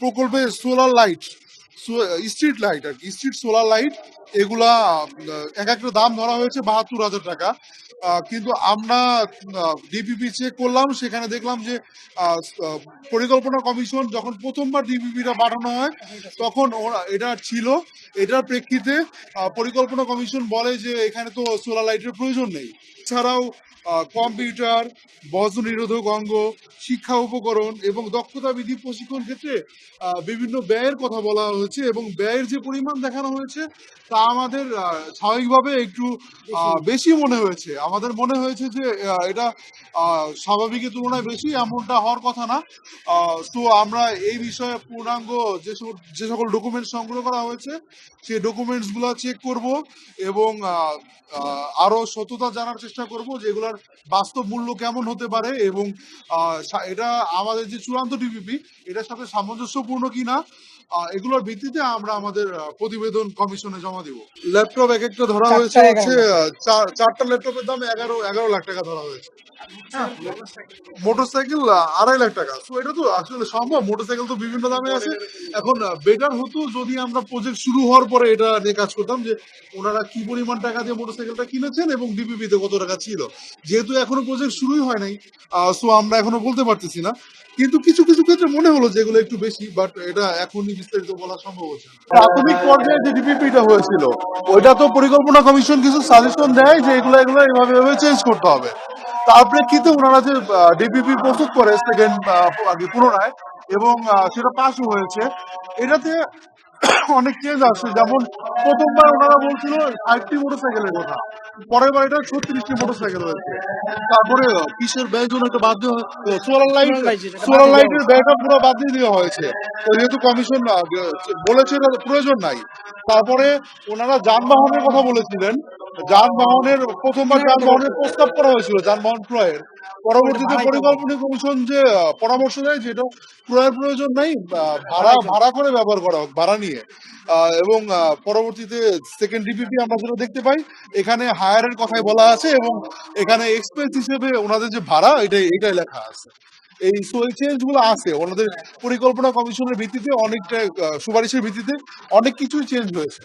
প্রকল্পে solar light, street light আর কি, street solar light, এগুলা এক একটা দাম ধরা হয়েছে ৭২,০০০ টাকা। কিন্তু আমরা ডিপিপি চেক করলাম, সেখানে দেখলাম যে আহ, আহ, পরিকল্পনা কমিশন যখন প্রথমবার ডিপিপিটা পাঠানো হয় তখন ওরা এটা ছিল, এটার প্রেক্ষিতে পরিকল্পনা কমিশন বলে যে এখানে তো সোলার লাইটের প্রয়োজন নেই। এছাড়াও কম্পিউটার, বজ্র নিরোধক অঙ্গ, শিক্ষা উপকরণ এবং দক্ষতা বৃদ্ধি প্রশিক্ষণ ক্ষেত্রে বিভিন্ন ব্যয়ের কথা বলা হয়েছে এবং ব্যয়ের যে পরিমাণ দেখানো হয়েছে তা আমাদের স্বাভাবিকভাবে একটু বেশি মনে হয়েছে। আমাদের মনে হয়েছে যে এটা স্বাভাবিকের তুলনায় বেশি, এমনটা হওয়ার কথা না। তো আমরা এই বিষয়ে পূর্ণাঙ্গ যে সকল ডকুমেন্ট সংগ্রহ করা হয়েছে সেই ডকুমেন্টস গুলো চেক করব এবং আরো সততা জানার চেষ্টা করব যে এগুলার বাস্তব মূল্য কেমন হতে পারে এবং এটা আমাদের যে চূড়ান্ত ডিপিপি এটার সাথে সামঞ্জস্যপূর্ণ কিনা, এগুলোর ভিত্তিতে আমরা আমাদের প্রতিবেদন কমিশনে জমা দিব। ল্যাপটপ এক একটা ধরা হয়েছে হচ্ছে চারটা ল্যাপটপের দাম ১১ লাখ টাকা ধরা হয়েছে। হ্যাঁ, মোটরসাইকেল ২.৫ লাখ টাকা। তো এটা তো আসলে সম্ভব, মোটরসাইকেল তো বিভিন্ন দামে আছে। এখন বেটার হতো যদি আমরা প্রজেক্ট শুরু হওয়ার পরে এটা নিয়ে কাজ করতাম যে ওনারা কি পরিমাণ টাকা দিয়ে মোটরসাইকেলটা কিনেছেন এবং ডিপিপিতে কত টাকা ছিল। যেহেতু এখনো প্রজেক্ট শুরুই হয় নাই, সো আমরা এখনো বলতে পারতেছি না। কিন্তু কিছু কিছু ক্ষেত্রে মনে হলো যে এগুলো একটু বেশি, বাট এটা এখনই বিস্তারিত বলা সম্ভব হচ্ছে না। প্রাথমিক পর্যায়ে যে ডিপিপিটা হয়েছিল ওইটা তো পরিকল্পনা কমিশন কিছু সাজেশন দেয় যে এগুলো এগুলো এভাবে এভাবে চেঞ্জ করতে হবে। তার প্রেক্ষিতে ওনারা যে ডিপিপি প্রস্তুত করে সেকেন্ড পুনরায়, এবং সেটা পাশও হয়েছে। এটাতে অনেক চেঞ্জ আসছে, যেমন প্রথমবার ওনারা বলছিল ৬০টি মোটরসাইকেলের কথা, পরের বার এটা ৩৬টি মোটরসাইকেল হয়েছে। তারপরে কিসের ব্যয়ের জন্য এটা বাদ দেওয়া, সোলার লাইটের ব্যয়টা পুরো বাদ দিয়ে দেওয়া হয়েছে। তো যেহেতু কমিশন বলেছে এটা প্রয়োজন নাই। তারপরে ওনারা যানবাহনের কথা বলেছিলেন, যানবাহনের প্রথমবার যানবাহনের প্রস্তাব করা হয়েছিল যানবাহন ক্রয়ের, পরবর্তীতে পরিকল্পনা কমিশন যে পরামর্শ দেয় যে এটা ক্রয়ের প্রয়োজন নাই, ভাড়া ভাড়া করে ব্যবহার করা হোক, ভাড়া নিয়ে। এবং পরবর্তীতে সেকেন্ড ডিপিপি আমরা যেটা দেখতে পাই এখানে হায়ারের কথাই বলা আছে এবং এখানে এক্সপেন্স হিসেবে ওনাদের যে ভাড়া এটাই লেখা আছে। এই চেঞ্জ গুলো আছে ওনাদের পরিকল্পনা কমিশনের ভিত্তিতে, অনেকটা সুপারিশের ভিত্তিতে অনেক কিছুই চেঞ্জ হয়েছে।